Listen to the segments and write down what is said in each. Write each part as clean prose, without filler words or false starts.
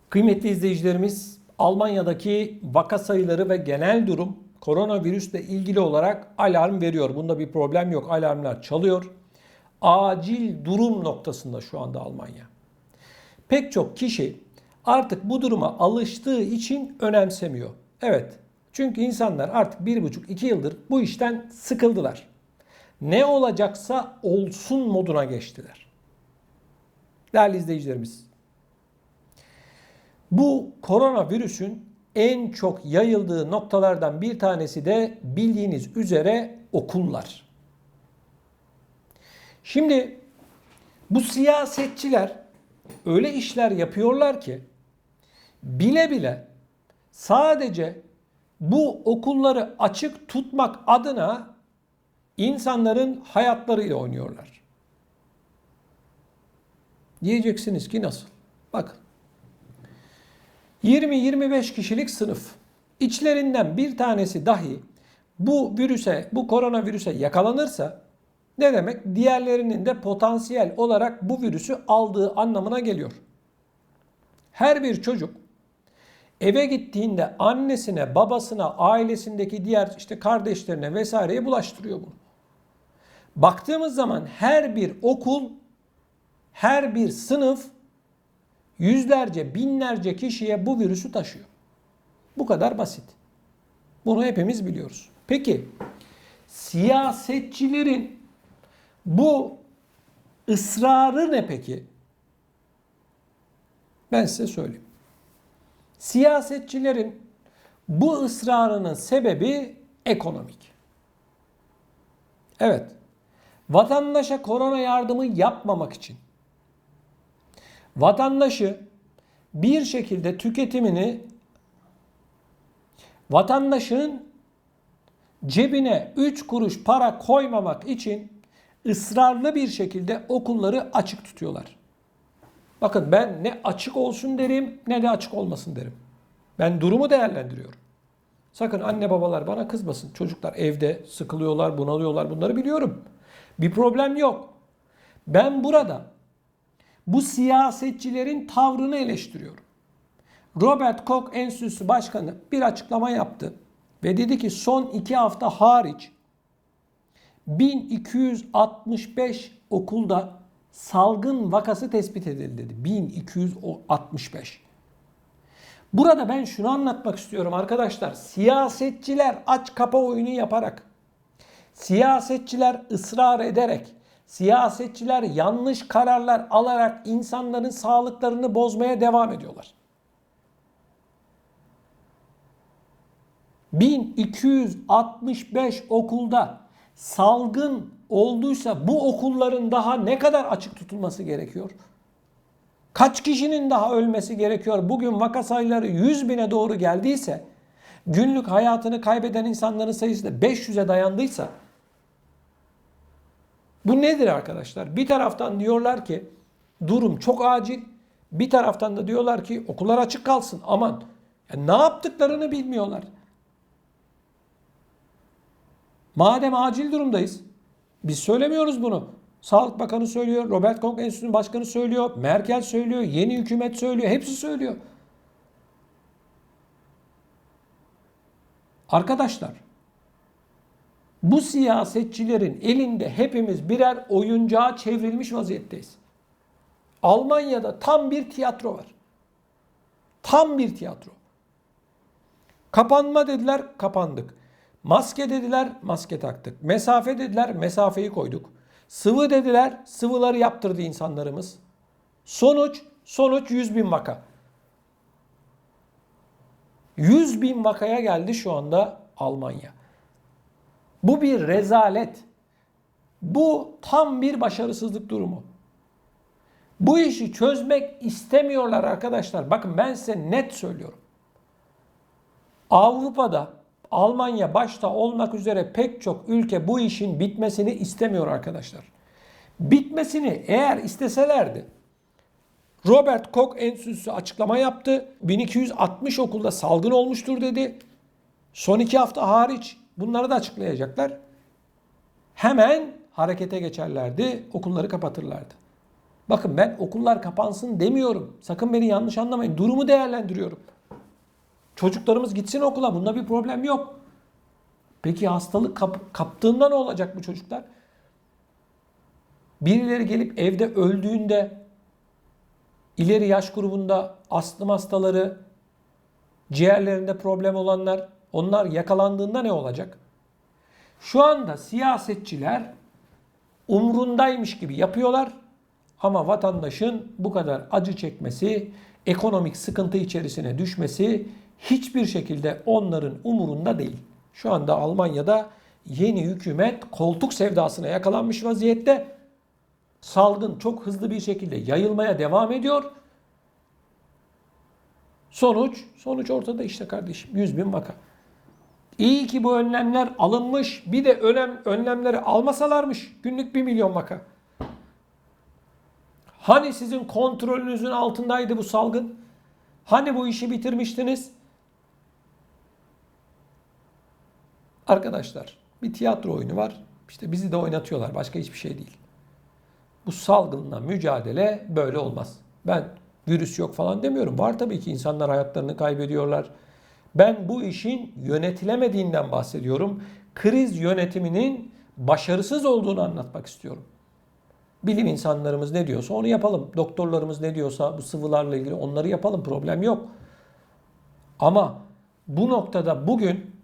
Kıymetli izleyicilerimiz, Almanya'daki vaka sayıları ve genel durum koronavirüsle ilgili olarak alarm veriyor. Bunda bir problem yok. Alarmlar çalıyor. Acil durum noktasında şu anda Almanya. Pek çok kişi artık bu duruma alıştığı için önemsemiyor. Evet, çünkü insanlar artık 1,5-2 yıldır bu işten sıkıldılar. Ne olacaksa olsun moduna geçtiler. Değerli izleyicilerimiz, bu koronavirüsün en çok yayıldığı noktalardan bir tanesi de bildiğiniz üzere okullar. Şimdi bu siyasetçiler öyle işler yapıyorlar ki bile bile sadece bu okulları açık tutmak adına insanların hayatlarıyla oynuyorlar. Diyeceksiniz ki nasıl? Bakın. 20-25 kişilik sınıf. İçlerinden bir tanesi dahi bu koronavirüse yakalanırsa ne demek? Diğerlerinin de potansiyel olarak bu virüsü aldığı anlamına geliyor. Her bir çocuk eve gittiğinde annesine, babasına, ailesindeki diğer kardeşlerine vesaireye bulaştırıyor bunu. Baktığımız zaman her bir okul, her bir sınıf yüzlerce, binlerce kişiye bu virüsü taşıyor. Bu kadar basit. Bunu hepimiz biliyoruz. Peki, siyasetçilerin bu ısrarı ne peki? Ben size söyleyeyim. Siyasetçilerin bu ısrarının sebebi ekonomik. Evet, vatandaşa korona yardımı yapmamak için, vatandaşı bir şekilde vatandaşın cebine 3 kuruş para koymamak için ısrarlı bir şekilde okulları açık tutuyorlar. Bakın, ben ne açık olsun derim ne de açık olmasın derim. Ben durumu değerlendiriyorum. Sakın anne babalar bana kızmasın. Çocuklar evde sıkılıyorlar, bunalıyorlar. Bunları biliyorum. Bir problem yok. Ben burada bu siyasetçilerin tavrını eleştiriyorum. Robert Koch Enstitüsü Başkanı bir açıklama yaptı ve dedi ki son 2 hafta hariç 1265 okulda salgın vakası tespit edildi dedi. 1265. Burada ben şunu anlatmak istiyorum arkadaşlar. Siyasetçiler aç kapa oyunu yaparak, siyasetçiler ısrar ederek, siyasetçiler yanlış kararlar alarak insanların sağlıklarını bozmaya devam ediyorlar. 1265 okulda salgın olduysa bu okulların daha ne kadar açık tutulması gerekiyor? Kaç kişinin daha ölmesi gerekiyor? Bugün vaka sayıları 100.000'e doğru geldiyse, günlük hayatını kaybeden insanların sayısı da 500'e dayandıysa, bu nedir arkadaşlar? Bir taraftan diyorlar ki durum çok acil, bir taraftan da diyorlar ki okullar açık kalsın. Aman, ne yaptıklarını bilmiyorlar. Madem acil durumdayız, biz söylemiyoruz bunu. Sağlık Bakanı söylüyor, Robert Koch Enstitüsü Başkanı söylüyor, Merkel söylüyor, yeni hükümet söylüyor, hepsi söylüyor. Arkadaşlar, bu siyasetçilerin elinde hepimiz birer oyuncağa çevrilmiş vaziyetteyiz. Almanya'da tam bir tiyatro var. Tam bir tiyatro. Kapanma dediler, kapandık. Maske dediler, maske taktık. Mesafe dediler, mesafeyi koyduk. Sıvı dediler, sıvıları yaptırdı insanlarımız. Sonuç 100.000 vaka. 100.000 vakaya geldi şu anda Almanya. Bu bir rezalet. Bu tam bir başarısızlık durumu. Bu işi çözmek istemiyorlar arkadaşlar. Bakın, ben size net söylüyorum. Avrupa'da, Almanya başta olmak üzere pek çok ülke bu işin bitmesini istemiyor arkadaşlar. Bitmesini eğer isteselerdi, Robert Koch Enstitüsü açıklama yaptı. 1260 okulda salgın olmuştur dedi. Son 2 hafta hariç bunları da açıklayacaklar. Hemen harekete geçerlerdi, okulları kapatırlardı. Bakın ben okullar kapansın demiyorum. Sakın beni yanlış anlamayın. Durumu değerlendiriyorum. Çocuklarımız gitsin okula. Bunda bir problem yok. Peki hastalık kaptığında ne olacak bu çocuklar? Birileri gelip evde öldüğünde, ileri yaş grubunda astım hastaları, ciğerlerinde problem olanlar, onlar yakalandığında ne olacak? Şu anda siyasetçiler umrundaymış gibi yapıyorlar ama vatandaşın bu kadar acı çekmesi, ekonomik sıkıntı içerisine düşmesi hiçbir şekilde onların umurunda değil. Şu anda Almanya'da yeni hükümet koltuk sevdasına yakalanmış vaziyette. Salgın çok hızlı bir şekilde yayılmaya devam ediyor. Sonuç ortada işte kardeşim. 100.000 vaka. İyi ki bu önlemler alınmış. Bir de önlemleri almasalarmış. Günlük 1 milyon vaka. Hani sizin kontrolünüzün altındaydı bu salgın? Hani bu işi bitirmiştiniz? Arkadaşlar bir tiyatro oyunu var. İşte bizi de oynatıyorlar. Başka hiçbir şey değil. Bu salgınla mücadele böyle olmaz. Ben virüs yok falan demiyorum. Var tabii ki, insanlar hayatlarını kaybediyorlar. Ben bu işin yönetilemediğinden bahsediyorum. Kriz yönetiminin başarısız olduğunu anlatmak istiyorum. Bilim insanlarımız ne diyorsa onu yapalım. Doktorlarımız ne diyorsa bu sıvılarla ilgili onları yapalım. Problem yok. Ama bu noktada bugün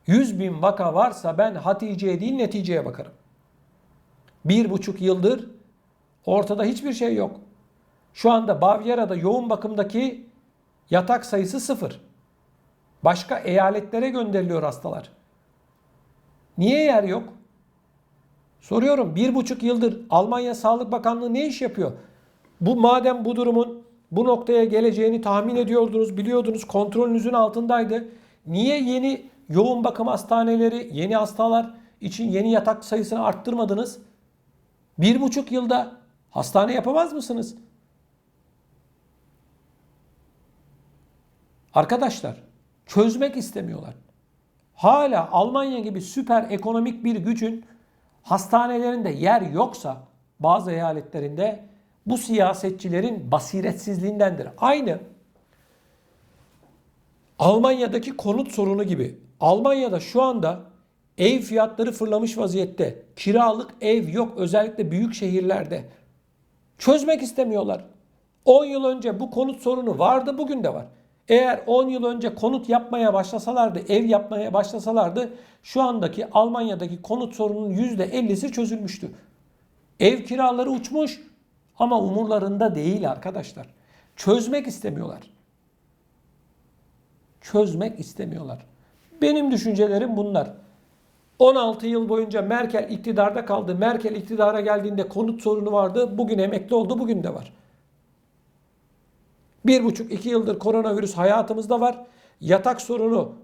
100.000 vaka varsa ben Hatice'ye değil neticeye bakarım. 1,5 yıldır ortada hiçbir şey yok. Şu anda Bavyera'da yoğun bakımdaki yatak sayısı 0. Başka eyaletlere gönderiliyor hastalar. Niye yer yok? Soruyorum, 1,5 yıldır Almanya Sağlık Bakanlığı ne iş yapıyor? Madem bu durumun bu noktaya geleceğini tahmin ediyordunuz, biliyordunuz, kontrolünüzün altındaydı. Niye yeni yoğun bakım hastaneleri, yeni hastalar için yeni yatak sayısını arttırmadınız? 1,5 yılda hastane yapamaz mısınız? Arkadaşlar çözmek istemiyorlar. Hala Almanya gibi süper ekonomik bir gücün hastanelerinde yer yoksa bazı eyaletlerinde bu siyasetçilerin basiretsizliğindendir. Aynı Almanya'daki konut sorunu gibi. Almanya'da şu anda ev fiyatları fırlamış vaziyette. Kiralık ev yok, özellikle büyük şehirlerde. Çözmek istemiyorlar. 10 yıl önce bu konut sorunu vardı, bugün de var. Eğer 10 yıl önce konut yapmaya başlasalardı, ev yapmaya başlasalardı şu andaki Almanya'daki konut sorununun %50'si çözülmüştü. Ev kiraları uçmuş ama umurlarında değil arkadaşlar. Çözmek istemiyorlar. Çözmek istemiyorlar. Benim düşüncelerim bunlar. 16 yıl boyunca Merkel iktidarda kaldı. Merkel iktidara geldiğinde konut sorunu vardı. Bugün emekli oldu. Bugün de var. 1,5-2 yıldır koronavirüs hayatımızda var. Yatak sorunu,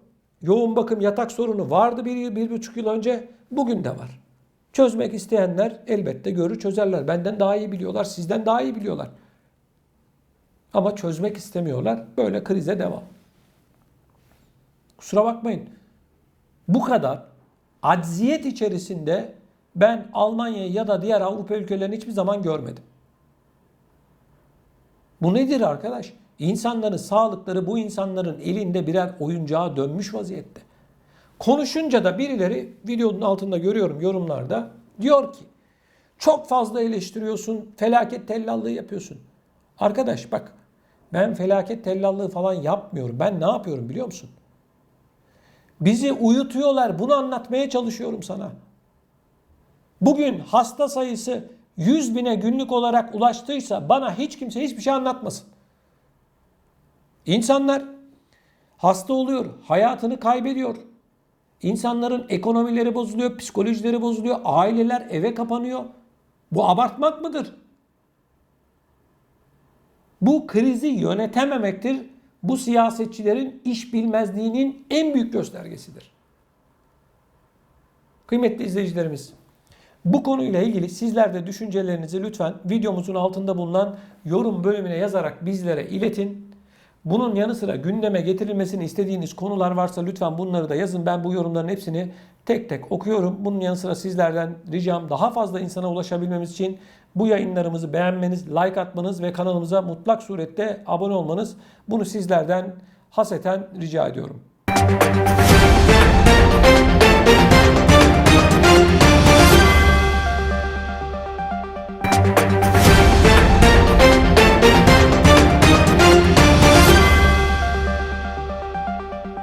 yoğun bakım yatak sorunu vardı 1,5 yıl önce. Bugün de var. Çözmek isteyenler elbette görür çözerler. Benden daha iyi biliyorlar. Sizden daha iyi biliyorlar. Ama çözmek istemiyorlar. Böyle krize devam. Kusura bakmayın. Bu kadar acziyet içerisinde ben Almanya'yı ya da diğer Avrupa ülkelerini hiçbir zaman görmedim. Bu nedir arkadaş? İnsanların sağlıkları bu insanların elinde birer oyuncağa dönmüş vaziyette. Konuşunca da birileri videonun altında görüyorum yorumlarda diyor ki çok fazla eleştiriyorsun, felaket tellallığı yapıyorsun. Arkadaş bak, ben felaket tellallığı falan yapmıyorum. Ben ne yapıyorum biliyor musun? Bizi uyutuyorlar. Bunu anlatmaya çalışıyorum sana. Bugün hasta sayısı 100.000'e günlük olarak ulaştıysa bana hiç kimse hiçbir şey anlatmasın. İnsanlar hasta oluyor, hayatını kaybediyor. İnsanların ekonomileri bozuluyor, psikolojileri bozuluyor, aileler eve kapanıyor. Bu abartmak mıdır? Bu krizi yönetememektir. Bu siyasetçilerin iş bilmezliğinin en büyük göstergesidir. Kıymetli izleyicilerimiz, bu konuyla ilgili sizler de düşüncelerinizi lütfen videomuzun altında bulunan yorum bölümüne yazarak bizlere iletin. Bunun yanı sıra gündeme getirilmesini istediğiniz konular varsa lütfen bunları da yazın. Ben bu yorumların hepsini tek tek okuyorum. Bunun yanı sıra sizlerden ricam daha fazla insana ulaşabilmemiz için bu yayınlarımızı beğenmeniz, like atmanız ve kanalımıza mutlak surette abone olmanız. Bunu sizlerden haseten rica ediyorum.